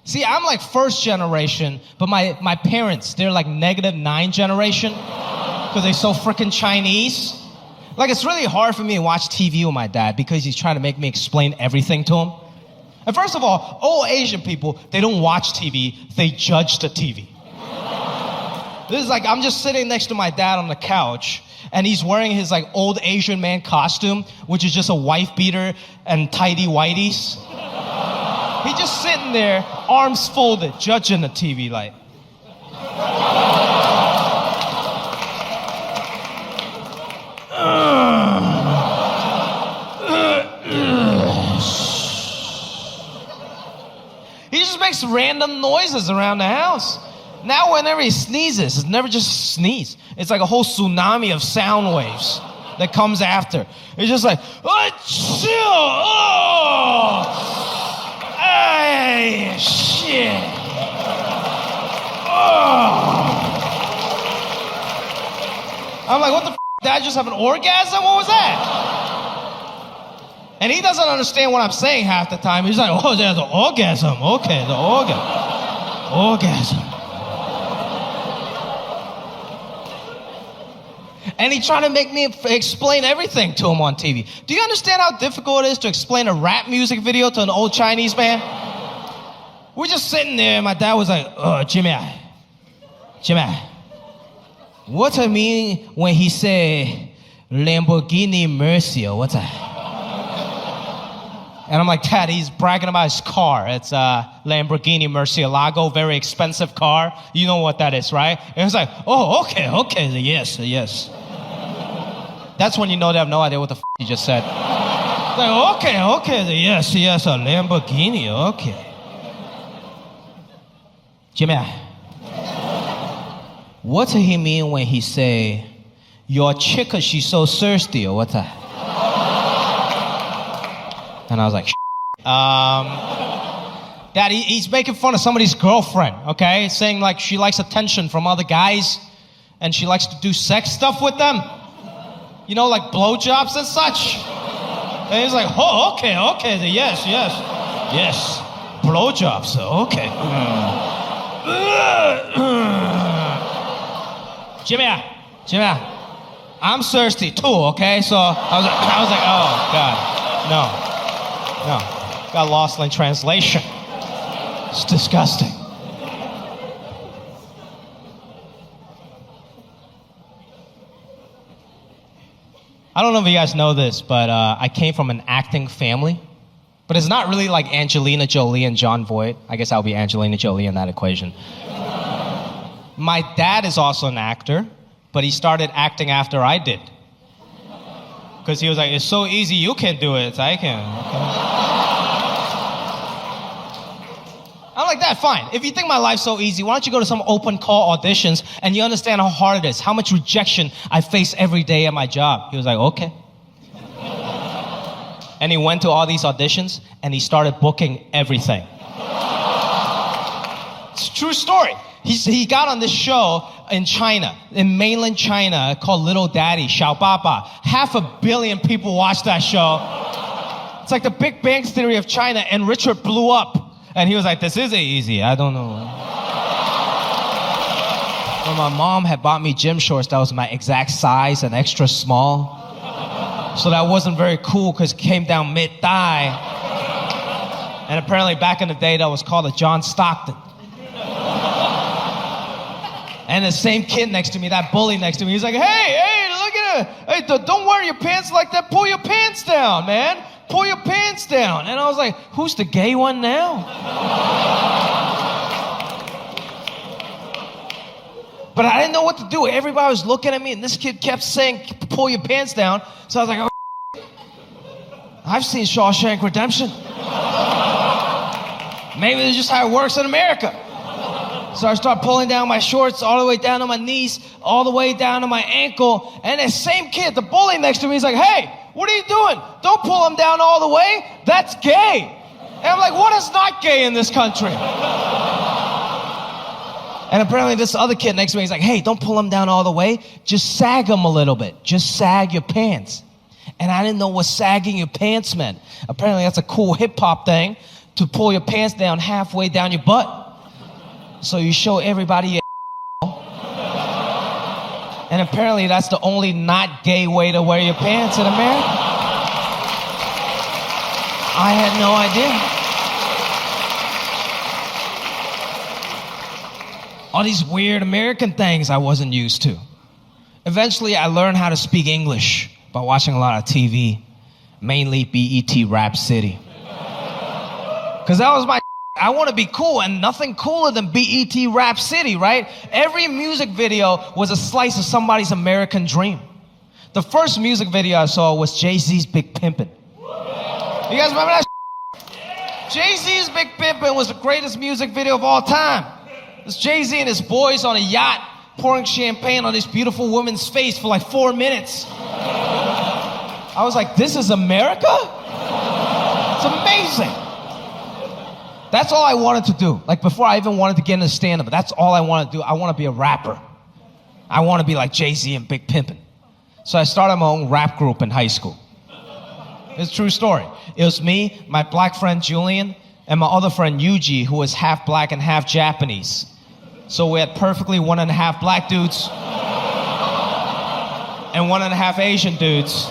See, I'm like first generation, but my parents, they're like -9 generation because they're so freaking Chinese. Like, it's really hard for me to watch TV with my dad because he's trying to make me explain everything to him. And first of all, all Asian people, they don't watch TV, they judge the TV. This is like, I'm just sitting next to my dad on the couch, and he's wearing his like old Asian man costume, which is just a wife beater and tidy whities. He's just sitting there, arms folded, judging the TV like. He just makes random noises around the house. Now whenever he sneezes, it's never just a sneeze. It's like a whole tsunami of sound waves that comes after. It's just like, oh, chill, oh, hey, shit, oh. I'm like, what the f***? Did I just have an orgasm? What was that? And he doesn't understand what I'm saying half the time. He's like, oh, there's an orgasm. Okay, the orgasm. And he trying to make me explain everything to him on TV. Do you understand how difficult it is to explain a rap music video to an old Chinese man? We're just sitting there, and my dad was like, oh, Jimmy, what I mean when he say Lamborghini Mercy, or what's that? And I'm like, Dad, he's bragging about his car. It's a Lamborghini Murcielago, very expensive car. You know what that is, right? And it's like, oh, okay, yes. That's when you know they have no idea what the f*** you just said. Like, okay, yes, a Lamborghini, okay. Jimmy, what did he mean when he say, your chick, she's so thirsty, or what's that? And I was like, Dad, he's making fun of somebody's girlfriend, okay? Saying like she likes attention from other guys and she likes to do sex stuff with them. You know, like blowjobs and such. And he's like, oh, okay, yes. Blowjobs, okay. Jimmy, I'm thirsty too, okay? So I was like, oh, God, no. Got lost in translation. It's disgusting. I don't know if you guys know this, but I came from an acting family. But it's not really like Angelina Jolie and Jon Voight. I guess I'll be Angelina Jolie in that equation. My dad is also an actor, but he started acting after I did. Because he was like, it's so easy, you can do it, I can. I'm like, Dad, fine. If you think my life's so easy, why don't you go to some open call auditions and you understand how hard it is, how much rejection I face every day at my job. He was like, okay. And he went to all these auditions and he started booking everything. It's a true story. He got on this show in China, in mainland China, called Little Daddy, Xiao Baba. 500 million people watched that show. It's like the Big Bang Theory of China, and Richard blew up. And he was like, this isn't easy, I don't know. Well, my mom had bought me gym shorts that was my exact size and extra small. So that wasn't very cool because it came down mid-thigh. And apparently back in the day, that was called a John Stockton. And the same kid next to me, that bully next to me, he's like, hey, look at it. Hey, don't wear your pants like that. Pull your pants down, man. Pull your pants down. And I was like, who's the gay one now? But I didn't know what to do. Everybody was looking at me, and this kid kept saying, pull your pants down. So I was like, oh, I've seen Shawshank Redemption. Maybe it's just how it works in America. So I start pulling down my shorts all the way down to my knees, all the way down to my ankle. And that same kid, the bully next to me, is like, hey, what are you doing? Don't pull them down all the way. That's gay. And I'm like, what is not gay in this country? And apparently this other kid next to me is like, hey, don't pull them down all the way. Just sag them a little bit. Just sag your pants. And I didn't know what sagging your pants meant. Apparently that's a cool hip-hop thing. to pull your pants down halfway down your butt. So you show everybody your and apparently that's the only not gay way to wear your pants in America. I had no idea. All these weird American things I wasn't used to. Eventually, I learned how to speak English by watching a lot of TV, mainly BET Rap City. Because that was my I want to be cool, and nothing cooler than BET Rap City, right? Every music video was a slice of somebody's American dream. The first music video I saw was Jay-Z's Big Pimpin'. You guys remember that? Jay-Z's Big Pimpin' was the greatest music video of all time. It's Jay-Z and his boys on a yacht pouring champagne on this beautiful woman's face for like 4 minutes. I was like, this is America? It's amazing. That's all I wanted to do. Like before I even wanted to get into stand-up, that's all I wanted to do. I want to be a rapper. I want to be like Jay-Z and Big Pimpin'. So I started my own rap group in high school. It's a true story. It was me, my black friend Julian, and my other friend Yuji, who was half black and half Japanese. So we had perfectly 1.5 black dudes and 1.5 Asian dudes.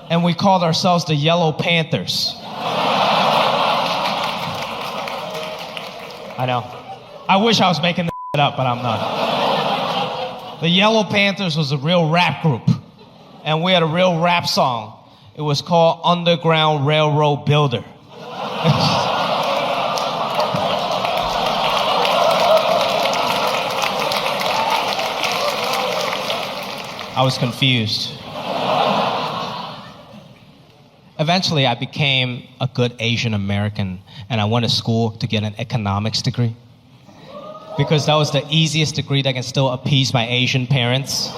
And we called ourselves the Yellow Panthers. I know. I wish I was making this up, but I'm not. The Yellow Panthers was a real rap group. And we had a real rap song. It was called Underground Railroad Builder. I was confused. Eventually, I became a good Asian American, and I went to school to get an economics degree because that was the easiest degree that can still appease my Asian parents.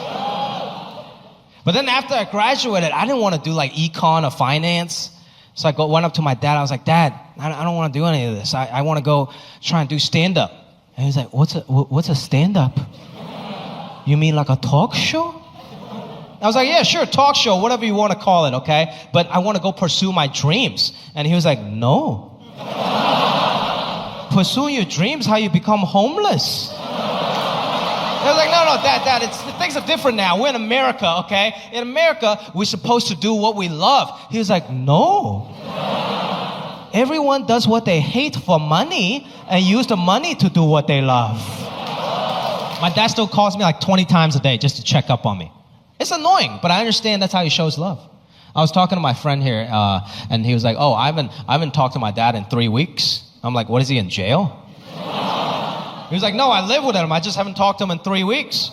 But then after I graduated, I didn't want to do like econ or finance. So I went up to my dad. I was like, Dad, I don't want to do any of this. I want to go try and do stand-up. And he was like, what's a stand-up? You mean like a talk show? I was like, yeah, sure, talk show, whatever you want to call it, okay? But I want to go pursue my dreams. And he was like, no. Pursuing your dreams, how you become homeless. I was like, no, Dad, things are different now. We're in America, okay? In America, we're supposed to do what we love. He was like, no. Everyone does what they hate for money and use the money to do what they love. My dad still calls me like 20 times a day just to check up on me. It's annoying, but I understand that's how he shows love. I was talking to my friend here, and he was like, oh, I haven't talked to my dad in 3 weeks. I'm like, what, is he in jail? He was like, no, I live with him. I just haven't talked to him in 3 weeks.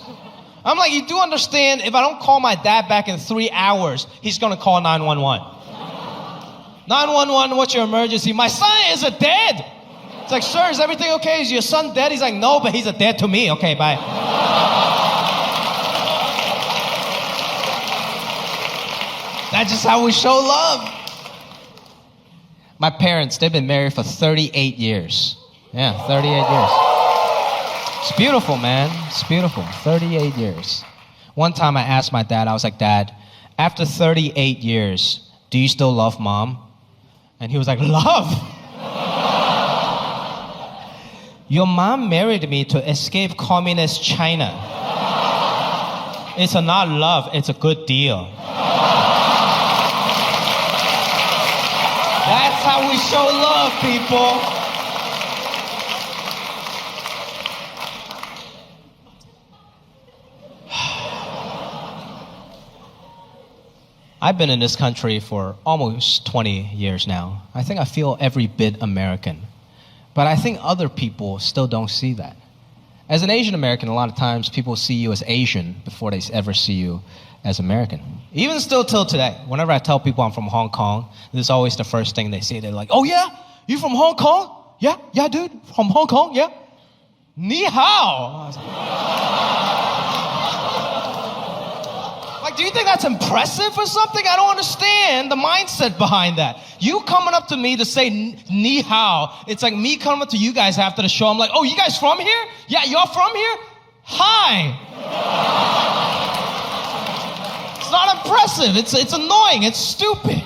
I'm like, you do understand, if I don't call my dad back in 3 hours, he's going to call 911. 911, what's your emergency? My son is dead. It's like, sir, is everything okay? Is your son dead? He's like, no, but he's dead to me. Okay, bye. That's just how we show love. My parents, they've been married for 38 years. Yeah, 38 years. It's beautiful, man. It's beautiful. 38 years. One time I asked my dad, I was like, Dad, after 38 years, do you still love Mom? And he was like, love? Your mom married me to escape communist China. It's not love, it's a good deal. That's how we show love, people. I've been in this country for almost 20 years now. I think I feel every bit American. But I think other people still don't see that. As an Asian American, a lot of times people see you as Asian before they ever see you as American. Even still till today, whenever I tell people I'm from Hong Kong, this is always the first thing they say. They're like, oh yeah? You from Hong Kong? Yeah, dude, from Hong Kong, yeah. Ni hao. Like, do you think that's impressive or something? I don't understand the mindset behind that. You coming up to me to say ni hao, it's like me coming up to you guys after the show. I'm like, oh, you guys from here? Yeah, y'all from here? Hi. It's not impressive. It's annoying. It's stupid.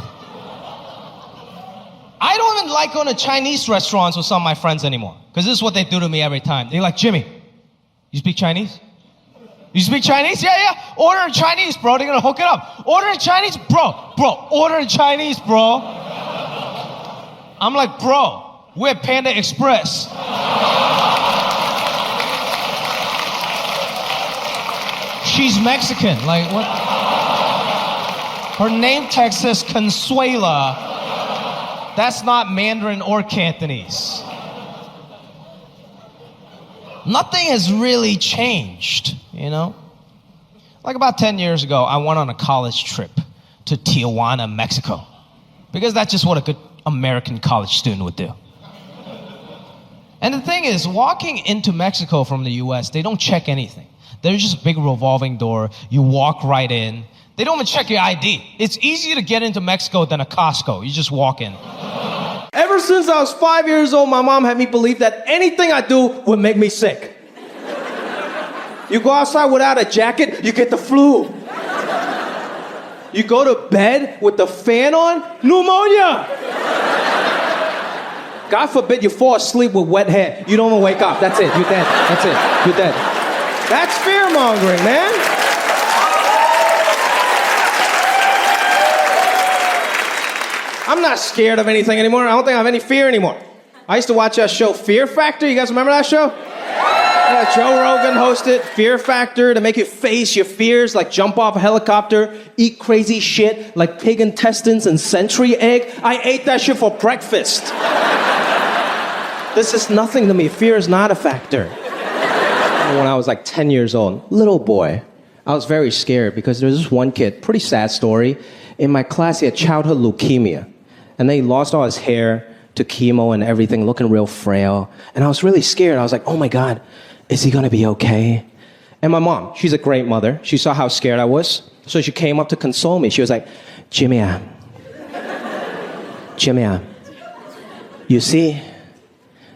I don't even like going to Chinese restaurants with some of my friends anymore. Because this is what they do to me every time. They're like, Jimmy, you speak Chinese? You speak Chinese? Yeah. Order in Chinese, bro. They're going to hook it up. Order in Chinese? Bro, order in Chinese, bro. I'm like, bro, we're Panda Express. She's Mexican. Like, what? Her name tag says Consuela. That's not Mandarin or Cantonese. Nothing has really changed, you know? Like about 10 years ago, I went on a college trip to Tijuana, Mexico. Because that's just what a good American college student would do. And the thing is, walking into Mexico from the US, they don't check anything. There's just a big revolving door. You walk right in. They don't even check your ID. It's easier to get into Mexico than a Costco. You just walk in. Ever since I was 5 years old, my mom had me believe that anything I do would make me sick. You go outside without a jacket, you get the flu. You go to bed with the fan on, pneumonia. God forbid you fall asleep with wet hair. You don't even wake up. That's it. You're dead. That's it. You're dead. That's fear-mongering, man. I'm not scared of anything anymore. I don't think I have any fear anymore. I used to watch that show, Fear Factor. You guys remember that show? Yeah, Joe Rogan hosted Fear Factor to make you face your fears, like jump off a helicopter, eat crazy shit like pig intestines and century egg. I ate that shit for breakfast. This is nothing to me. Fear is not a factor. When I was like 10 years old, little boy, I was very scared because there was this one kid, pretty sad story. In my class, he had childhood leukemia. And then he lost all his hair to chemo and everything, looking real frail. And I was really scared. I was like, oh my God, is he gonna be okay? And my mom, she's a great mother. She saw how scared I was. So she came up to console me. She was like, Jimmy, you see,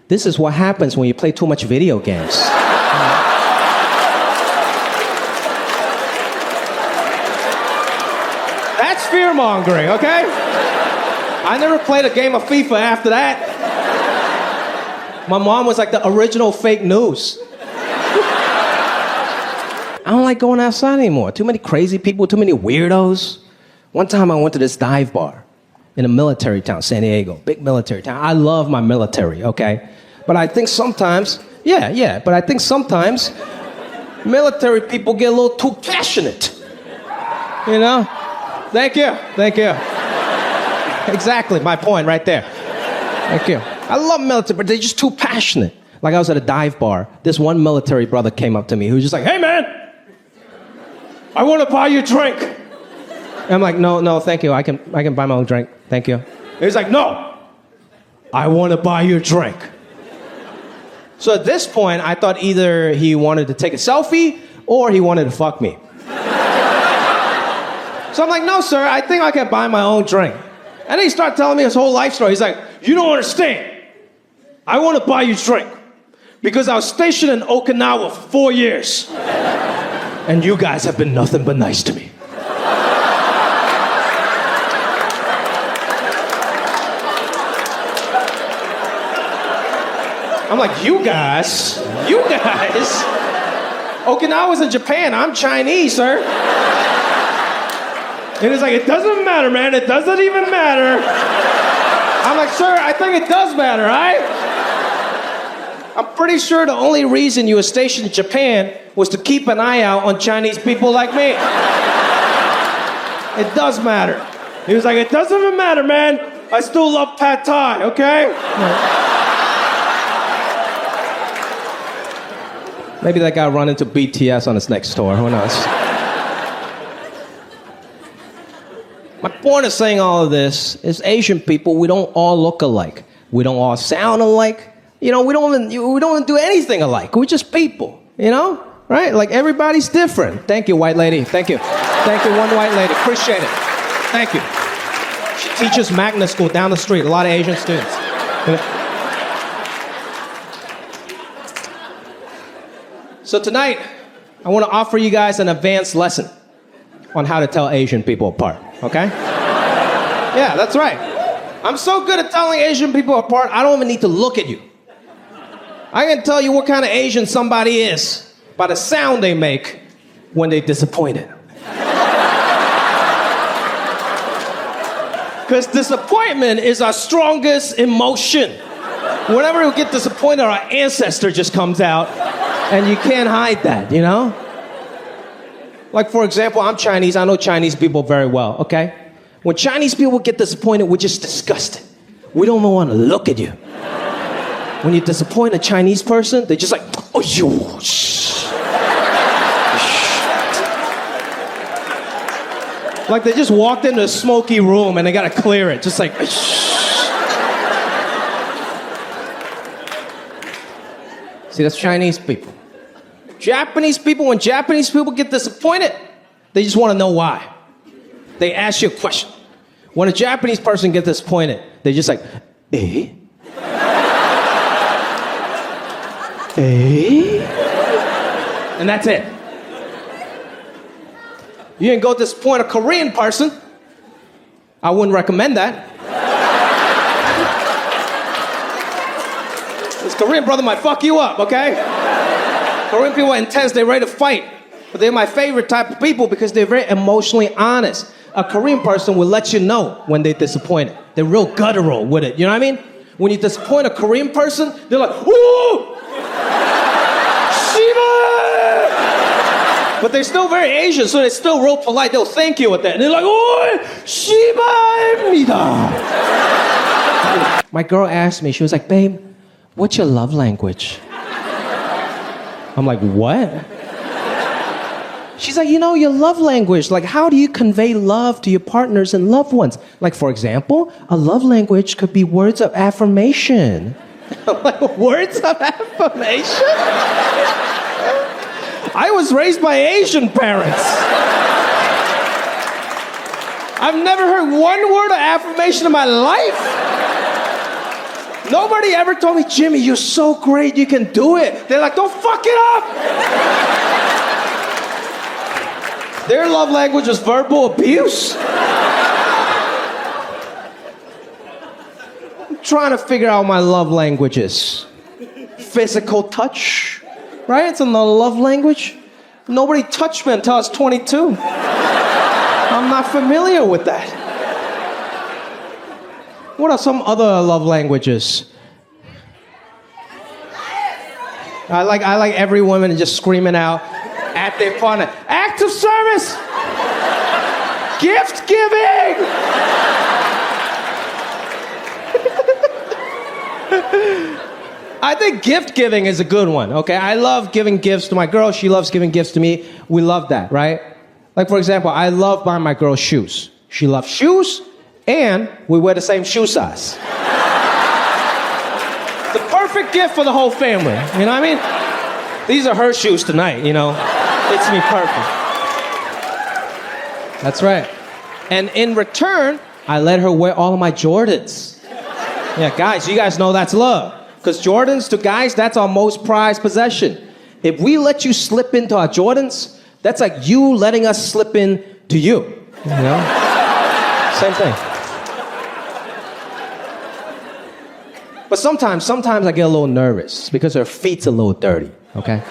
this is what happens when you play too much video games. That's fear-mongering, okay? I never played a game of FIFA after that. My mom was like the original fake news. I don't like going outside anymore. Too many crazy people, too many weirdos. One time I went to this dive bar in a military town, San Diego, big military town. I love my military, okay? But I think sometimes, but I think sometimes military people get a little too passionate. You know? Thank you. Exactly, my point right there. Thank you. I love military, but they're just too passionate. Like I was at a dive bar. This one military brother came up to me who was just like, hey man, I want to buy you a drink. And I'm like, no, thank you. I can buy my own drink. Thank you. He's like, no, I want to buy you a drink. So at this point, I thought either he wanted to take a selfie or he wanted to fuck me. So I'm like, no, sir, I think I can buy my own drink. And then he started telling me his whole life story. He's like, you don't understand. I want to buy you a drink because I was stationed in Okinawa for 4 years. And you guys have been nothing but nice to me. I'm like, you guys? Okinawa's in Japan. I'm Chinese, sir. And he's like, it doesn't matter, man. It doesn't even matter. I'm like, sir, I think it does matter, right? I'm pretty sure the only reason you were stationed in Japan was to keep an eye out on Chinese people like me. It does matter. He was like, it doesn't even matter, man. I still love pad thai, okay? Maybe that guy run into BTS on his next tour. Who knows? My point of saying all of this is Asian people, we don't all look alike. We don't all sound alike. You know, we don't even do anything alike. We're just people, you know? Right? Like, everybody's different. Thank you, white lady. Thank you. Thank you, one white lady. Appreciate it. Thank you. She teaches magnet school down the street. A lot of Asian students. So tonight, I want to offer you guys an advanced lesson on how to tell Asian people apart, okay? Yeah, that's right. I'm so good at telling Asian people apart, I don't even need to look at you. I can tell you what kind of Asian somebody is by the sound they make when they're disappointed. Because disappointment is our strongest emotion. Whenever we get disappointed, our ancestor just comes out, and you can't hide that, you know? Like, for example, I'm Chinese. I know Chinese people very well, okay? When Chinese people get disappointed, we're just disgusted. We don't even want to look at you. When you disappoint a Chinese person, they're just like, oh, you, shh. Like they just walked into a smoky room and they gotta clear it, just like, shh. See, that's Chinese people. Japanese people, when Japanese people get disappointed, they just want to know why. They ask you a question. When a Japanese person gets disappointed, they're just like, eh? Eh? And that's it. You can go disappoint a Korean person. I wouldn't recommend that. This Korean brother might fuck you up, okay? Korean people are intense, they're ready to fight. But they're my favorite type of people because they're very emotionally honest. A Korean person will let you know when they're disappointed. They're real guttural with it, you know what I mean? When you disappoint a Korean person, they're like, ooh! Shiba! But they're still very Asian, so they're still real polite. They'll thank you with that. And they're like, ooh! Shiba-imida! My girl asked me, she was like, babe, what's your love language? I'm like, what? She's like, you know, your love language. Like, how do you convey love to your partners and loved ones? Like, for example, a love language could be words of affirmation. I'm like, words of affirmation? I was raised by Asian parents. I've never heard one word of affirmation in my life. Nobody ever told me, Jimmy, you're so great, you can do it. They're like, don't fuck it up. Their love language is verbal abuse. I'm trying to figure out my love languages. Physical touch, right? It's another love language. Nobody touched me until I was 22. I'm not familiar with that. What are some other love languages? I like every woman just screaming out at their partner, acts of service, gift giving. I think gift giving is a good one, okay? I love giving gifts to my girl. She loves giving gifts to me. We love that, right? Like, for example, I love buying my girl shoes. She loves shoes, and we wear the same shoe size. The perfect gift for the whole family, you know what I mean? These are her shoes tonight, you know? Fits me perfect. That's right. And in return, I let her wear all of my Jordans. Yeah, guys, you guys know that's love. Because Jordans to guys, that's our most prized possession. If we let you slip into our Jordans, that's like you letting us slip in to you. You know? Same thing. But sometimes I get a little nervous because her feet's a little dirty, okay?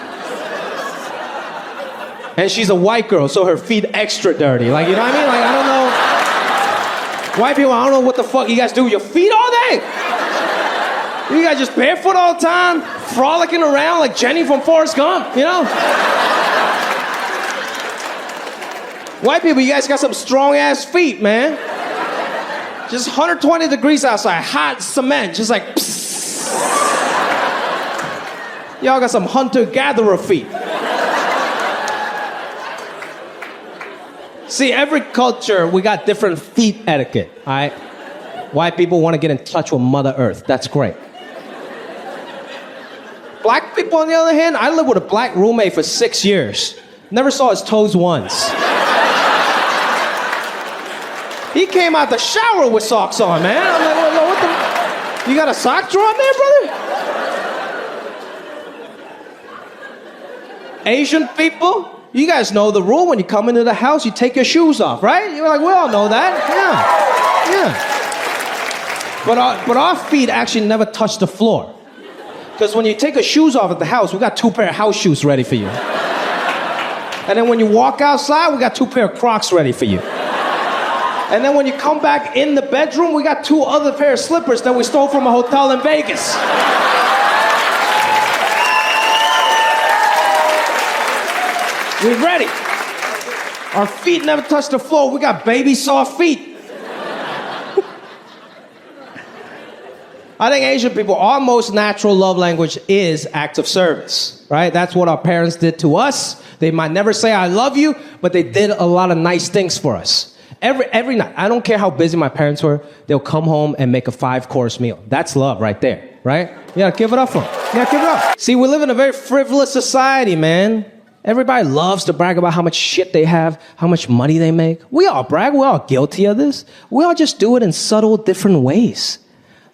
And she's a white girl, so her feet extra dirty. Like, you know what I mean? Like, I don't know. White people, I don't know what the fuck you guys do with your feet all day. You guys just barefoot all the time, frolicking around like Jenny from Forrest Gump, you know? White people, you guys got some strong-ass feet, man. Just 120 degrees outside, hot cement, just like, psst. Y'all got some hunter-gatherer feet. See, every culture, we got different feet etiquette, all right? White people want to get in touch with Mother Earth. That's great. Black people, on the other hand, I lived with a black roommate for 6 years. Never saw his toes once. He came out the shower with socks on, man. I'm like, what the... You got a sock drawer on there, brother? Asian people, you guys know the rule. When you come into the house, you take your shoes off, right? You're like, we all know that. Yeah. But our feet actually never touch the floor. Because when you take your shoes off at the house, we got 2 pair of house shoes ready for you. And then when you walk outside, we got 2 pair of Crocs ready for you. And then when you come back in the bedroom, we got 2 other pair of slippers that we stole from a hotel in Vegas. We're ready. Our feet never touch the floor. We got baby soft feet. I think Asian people, our most natural love language is acts of service, right? That's what our parents did to us. They might never say, I love you, but they did a lot of nice things for us. Every night, I don't care how busy my parents were, they'll come home and make a 5-course meal. That's love right there, right? You gotta give it up for them. You gotta give it up. See, we live in a very frivolous society, man. Everybody loves to brag about how much shit they have, how much money they make. We all brag, we're all guilty of this. We all just do it in subtle, different ways.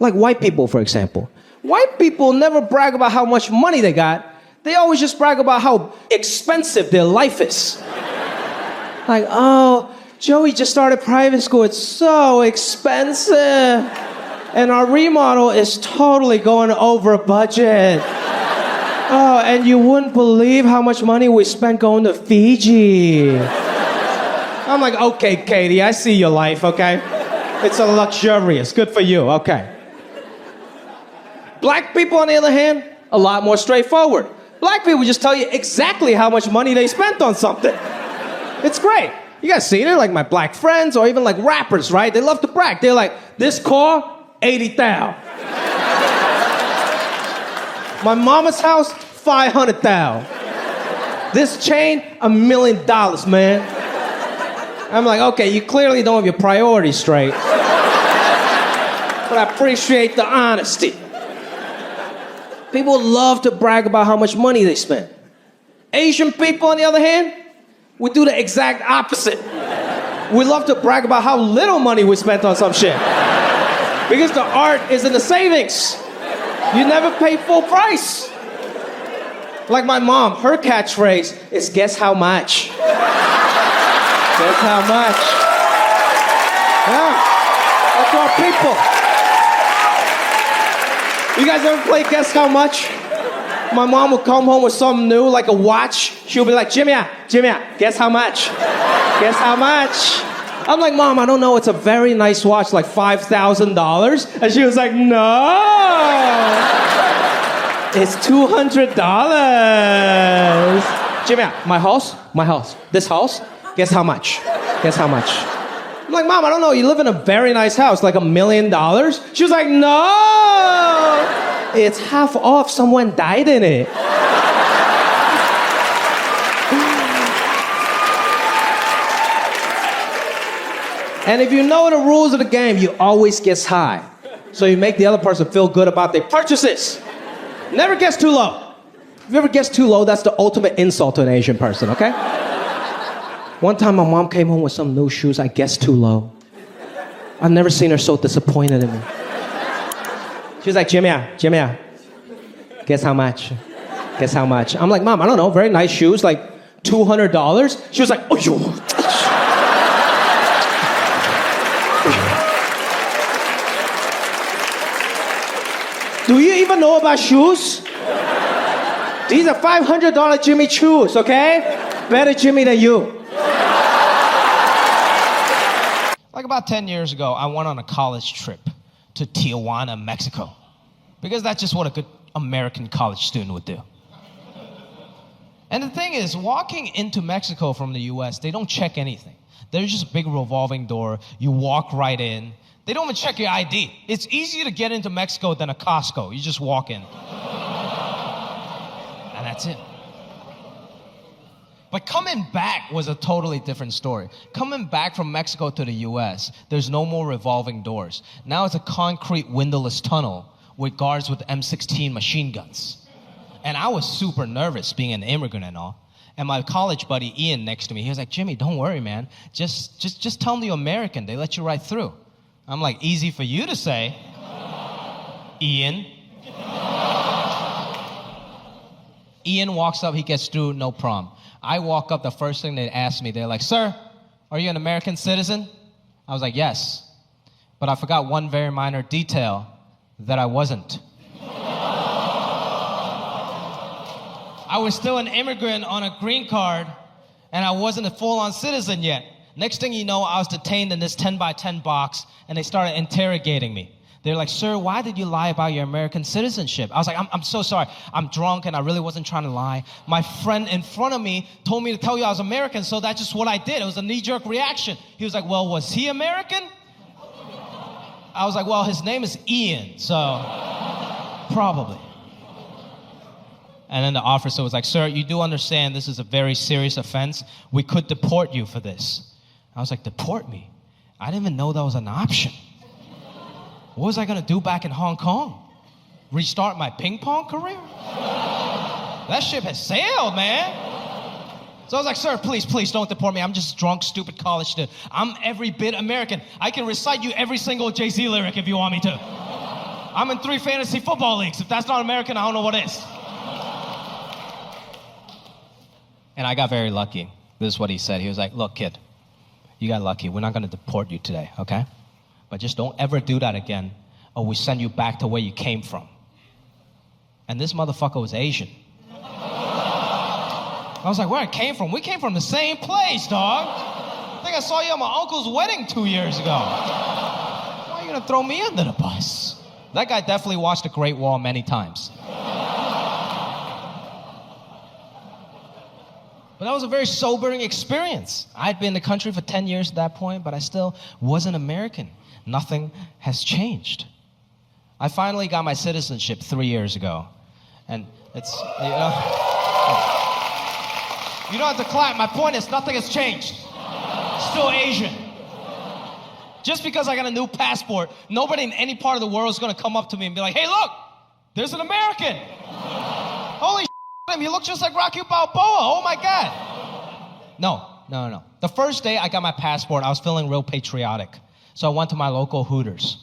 Like white people, for example. White people never brag about how much money they got. They always just brag about how expensive their life is. Like, oh, Joey just started private school. It's so expensive. And our remodel is totally going over budget. Oh, and you wouldn't believe how much money we spent going to Fiji. I'm like, okay, Katie, I see your life, okay? It's a luxurious. Good for you, okay. Black people, on the other hand, a lot more straightforward. Black people just tell you exactly how much money they spent on something. It's great. You guys seen it? Like my black friends or even like rappers, right? They love to brag. They're like, this car, 80,000. My mama's house, 500,000. This chain, $1 million, man. I'm like, okay, you clearly don't have your priorities straight. But I appreciate the honesty. People love to brag about how much money they spend. Asian people, on the other hand, we do the exact opposite. We love to brag about how little money we spent on some shit. Because the art is in the savings. You never pay full price. Like my mom, her catchphrase is, guess how much? Guess how much? Yeah, that's our people. You guys ever play Guess How Much? My mom would come home with something new, like a watch. She'll be like, Jimmy, guess how much? Guess how much? I'm like, Mom, I don't know. It's a very nice watch, like $5,000. And she was like, no. It's $200. Jimmy, my house, this house, guess how much? Guess how much? I'm like, Mom, I don't know. You live in a very nice house, like $1 million? She was like, no. It's half off. Someone died in it. And if you know the rules of the game, you always guess high. So you make the other person feel good about their purchases. Never guess too low. If you ever guess too low, that's the ultimate insult to an Asian person, okay? One time my mom came home with some new shoes. I guessed too low. I've never seen her so disappointed in me. She was like, Jimmy, guess how much? Guess how much? I'm like, Mom, I don't know. Very nice shoes, like $200. She was like, oh, yo. Do you even know about shoes? These are $500 Jimmy shoes, okay? Better Jimmy than you. Like about 10 years ago, I went on a college trip to Tijuana, Mexico. Because that's just what a good American college student would do. And the thing is, walking into Mexico from the US, they don't check anything. There's just a big revolving door. You walk right in. They don't even check your ID. It's easier to get into Mexico than a Costco. You just walk in. And that's it. But coming back was a totally different story. Coming back from Mexico to the US, there's no more revolving doors. Now it's a concrete windowless tunnel with guards with M16 machine guns. And I was super nervous being an immigrant and all. And my college buddy Ian next to me, he was like, Jimmy, don't worry, man. Just tell them you're American. They let you right through. I'm like, easy for you to say, Ian. Ian walks up, he gets through, no problem. I walk up, the first thing they ask me, they're like, sir, are you an American citizen? I was like, yes. But I forgot one very minor detail that I wasn't. I was still an immigrant on a green card, and I wasn't a full-on citizen yet. Next thing you know, I was detained in this 10 by 10 box, and they started interrogating me. They're like, sir, why did you lie about your American citizenship? I was like, I'm so sorry. I'm drunk, and I really wasn't trying to lie. My friend in front of me told me to tell you I was American, so that's just what I did. It was a knee-jerk reaction. He was like, well, was he American? I was like, well, his name is Ian, so probably. And then the officer was like, sir, you do understand this is a very serious offense. We could deport you for this. I was like, deport me? I didn't even know that was an option. What was I going to do back in Hong Kong? Restart my ping pong career? That ship has sailed, man. So I was like, sir, please don't deport me. I'm just a drunk, stupid college student. I'm every bit American. I can recite you every single Jay-Z lyric if you want me to. I'm in 3 fantasy football leagues. If that's not American, I don't know what is. And I got very lucky. This is what he said. He was like, look, kid, you got lucky. We're not going to deport you today, okay? But just don't ever do that again, or we send you back to where you came from. And this motherfucker was Asian. I was like, where I came from? We came from the same place, dog. I think I saw you at my uncle's wedding 2 years ago. Why are you gonna throw me under the bus? That guy definitely watched The Great Wall many times. But that was a very sobering experience. I'd been in the country for 10 years at that point, but I still wasn't American. Nothing has changed. I finally got my citizenship 3 years ago. And it's, you don't have to clap. My point is nothing has changed. Still Asian. Just because I got a new passport, nobody in any part of the world is going to come up to me and be like, hey, look, there's an American. Holy shit, you look just like Rocky Balboa. Oh, my God. No. The first day I got my passport, I was feeling real patriotic. So I went to my local Hooters.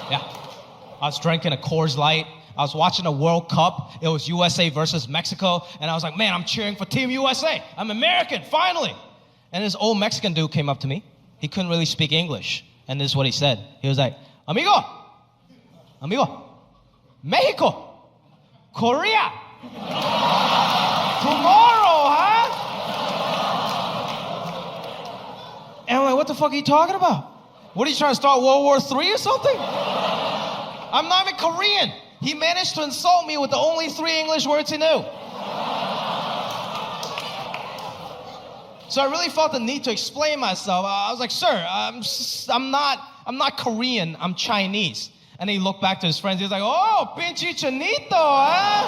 Yeah. I was drinking a Coors Light. I was watching a World Cup. It was USA versus Mexico. And I was like, man, I'm cheering for Team USA. I'm American, finally. And this old Mexican dude came up to me. He couldn't really speak English. And this is what he said. He was like, amigo, Mexico, Korea, tomorrow, huh? And I'm like, what the fuck are you talking about? What, are you trying to start World War III or something? I'm not even Korean. He managed to insult me with the only 3 English words he knew. So I really felt the need to explain myself. I was like, sir, I'm not Korean, I'm Chinese. And he looked back to his friends. He was like, oh, pinche chinito, huh?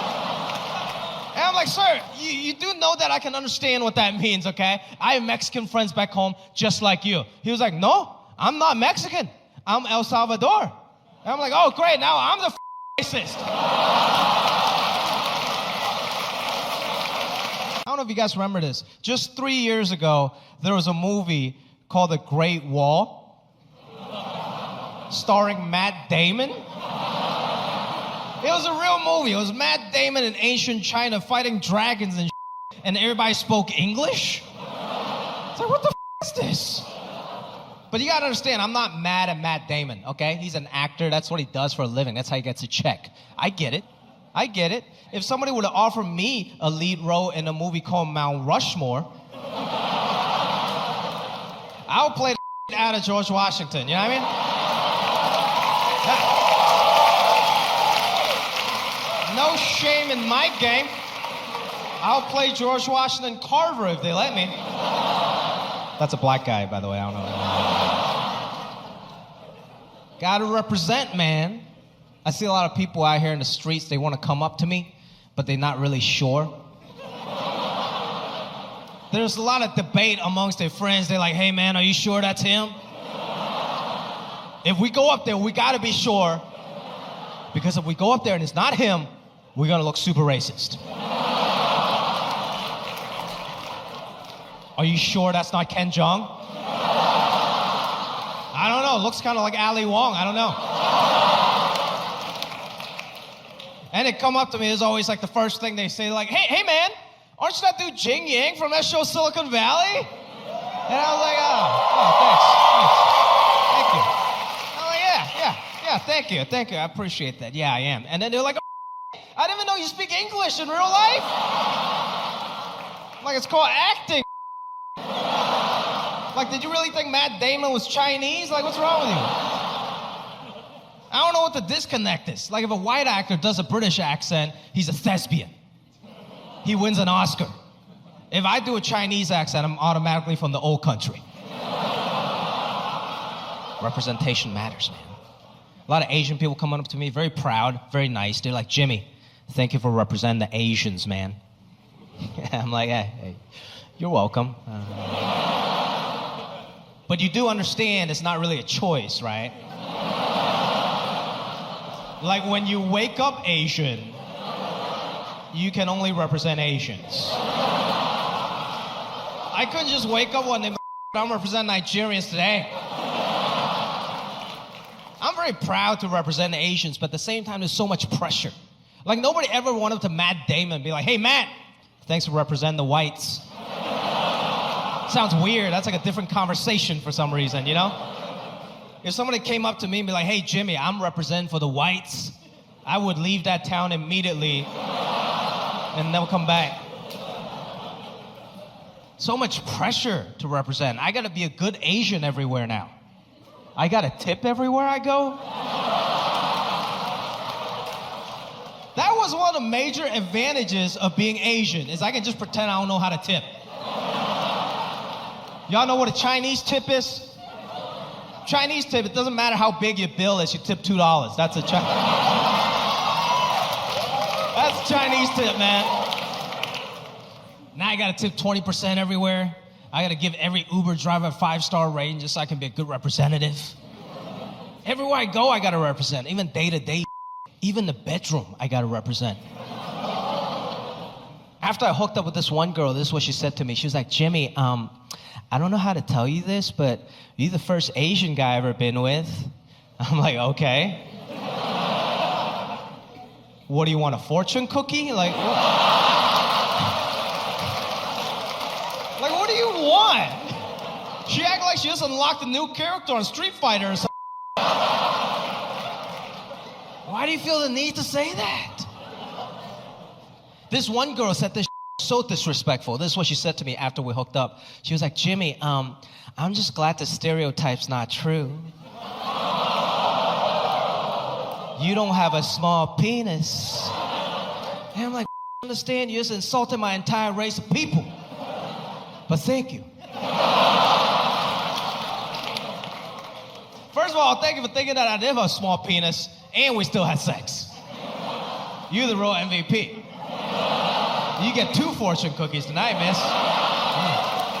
And I'm like, sir, you do know that I can understand what that means, okay? I have Mexican friends back home just like you. He was like, no, I'm not Mexican. I'm El Salvador. And I'm like, oh, great, now I'm the racist. I don't know if you guys remember this. Just 3 years ago, there was a movie called The Great Wall, starring Matt Damon. It was a real movie. It was Matt Damon in ancient China fighting dragons and and everybody spoke English. It's like, what the is this? But you gotta understand, I'm not mad at Matt Damon, okay? He's an actor. That's what he does for a living. That's how he gets a check. I get it. If somebody would have offered me a lead role in a movie called Mount Rushmore, I would play the out of George Washington, you know what I mean? No shame in my game. I'll play George Washington Carver if they let me. That's a black guy, by the way. I don't know. Gotta represent, man. I see a lot of people out here in the streets, they want to come up to me, but they're not really sure. There's a lot of debate amongst their friends. They're like, hey, man, are you sure that's him? If we go up there, we gotta be sure. Because if we go up there and it's not him, we're gonna look super racist. Are you sure that's not Ken Jeong? I don't know. Looks kind of like Ali Wong. I don't know. And they come up to me. It's always like the first thing they say, like, hey, man, aren't you that dude Jing Yang from that show Silicon Valley? And I was like, oh, thanks. thank you. I appreciate that. Yeah, I am. And then they're like, oh, I didn't even know you speak English in real life. Like, it's called acting. Like, did you really think Matt Damon was Chinese? Like, what's wrong with you? I don't know what the disconnect is. Like, if a white actor does a British accent, he's a thespian. He wins an Oscar. If I do a Chinese accent, I'm automatically from the old country. Representation matters, man. A lot of Asian people come up to me, very proud, very nice. They're like, Jimmy, thank you for representing the Asians, man. I'm like, hey, you're welcome. But you do understand it's not really a choice, right? Like when you wake up Asian, you can only represent Asians. I couldn't just wake up one day, I'm representing Nigerians today. I'm very proud to represent the Asians, but at the same time, there's so much pressure. Like nobody ever went up to Matt Damon and be like, hey, Matt, thanks for representing the whites. Sounds weird. That's like a different conversation for some reason, you know? If somebody came up to me and be like, hey, Jimmy, I'm representing for the whites, I would leave that town immediately and never come back. So much pressure to represent. I gotta be a good Asian everywhere now. I gotta tip everywhere I go. That was one of the major advantages of being Asian, is I can just pretend I don't know how to tip. Y'all know what a Chinese tip is? Chinese tip, it doesn't matter how big your bill is, you tip $2. That's a Chinese tip, man. Now I gotta tip 20% everywhere. I gotta give every Uber driver a 5-star rating just so I can be a good representative. Everywhere I go, I gotta represent. Even day-to-day, even the bedroom, I gotta represent. After I hooked up with this one girl, this is what she said to me. She was like, Jimmy, I don't know how to tell you this, but you're the first Asian guy I've ever been with. I'm like, okay. What do you want, a fortune cookie? Like, what do you want? She acted like she just unlocked a new character on Street Fighter or something. Why do you feel the need to say that? This one girl said this so disrespectful. This is what she said to me after we hooked up. She was like, Jimmy, I'm just glad the stereotype's not true. You don't have a small penis. And I'm like, I understand you just insulted my entire race of people. But thank you. First of all, thank you for thinking that I did have a small penis and we still had sex. You're the real MVP. You get 2 fortune cookies tonight, miss.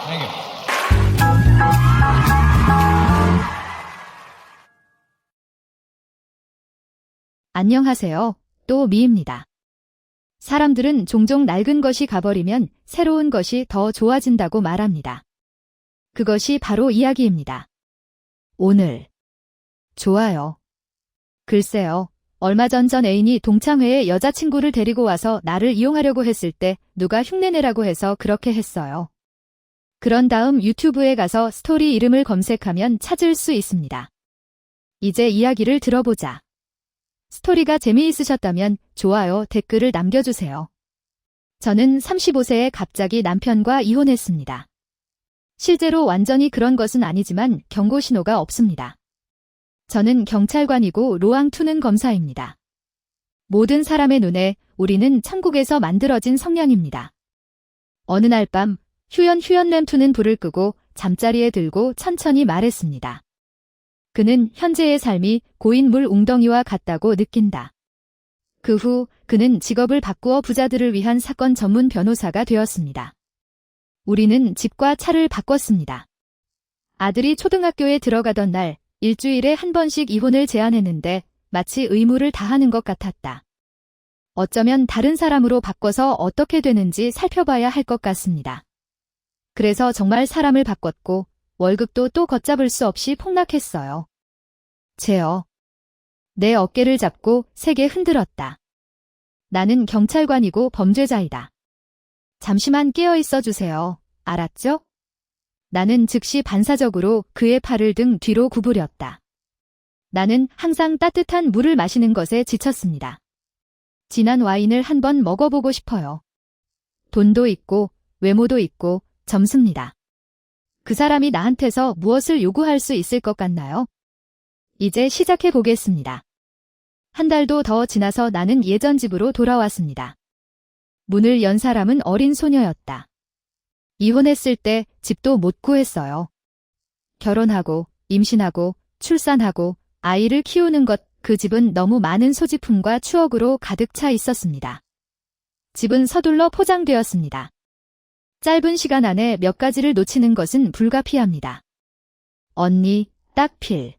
Thank you. 안녕하세요. 또 미입니다. 사람들은 종종 낡은 것이 가버리면 새로운 것이 더 좋아진다고 말합니다. 그것이 바로 이야기입니다. 오늘. 좋아요. 글쎄요. 얼마 전 애인이 동창회에 여자친구를 데리고 와서 나를 이용하려고 했을 때 누가 흉내내라고 해서 그렇게 했어요. 그런 다음 유튜브에 가서 스토리 이름을 검색하면 찾을 수 있습니다. 이제 이야기를 들어보자. 스토리가 재미있으셨다면 좋아요, 댓글을 남겨주세요. 저는 35세에 갑자기 남편과 이혼했습니다. 실제로 완전히 그런 것은 아니지만 경고 신호가 없습니다. 저는 경찰관이고 로앙투는 검사입니다. 모든 사람의 눈에 우리는 천국에서 만들어진 성냥입니다. 어느 날 밤 휴연 램투는 불을 끄고 잠자리에 들고 천천히 말했습니다. 그는 현재의 삶이 고인 물 웅덩이와 같다고 느낀다. 그 후 그는 직업을 바꾸어 부자들을 위한 사건 전문 변호사가 되었습니다. 우리는 집과 차를 바꿨습니다. 아들이 초등학교에 들어가던 날 일주일에 한 번씩 이혼을 제안했는데 마치 의무를 다하는 것 같았다. 어쩌면 다른 사람으로 바꿔서 어떻게 되는지 살펴봐야 할 것 같습니다. 그래서 정말 사람을 바꿨고 월급도 또 걷잡을 수 없이 폭락했어요. 제어. 내 어깨를 잡고 세게 흔들었다. 나는 경찰관이고 범죄자이다. 잠시만 깨어 있어 주세요. 알았죠? 나는 즉시 반사적으로 그의 팔을 등 뒤로 구부렸다. 나는 항상 따뜻한 물을 마시는 것에 지쳤습니다. 진한 와인을 한번 먹어보고 싶어요. 돈도 있고 외모도 있고 점수입니다. 그 사람이 나한테서 무엇을 요구할 수 있을 것 같나요? 이제 시작해 보겠습니다. 한 달도 더 지나서 나는 예전 집으로 돌아왔습니다. 문을 연 사람은 어린 소녀였다. 이혼했을 때 집도 못 구했어요. 결혼하고 임신하고 출산하고 아이를 키우는 것, 그 집은 너무 많은 소지품과 추억으로 가득 차 있었습니다. 집은 서둘러 포장되었습니다. 짧은 시간 안에 몇 가지를 놓치는 것은 불가피합니다. 언니, 딱 필.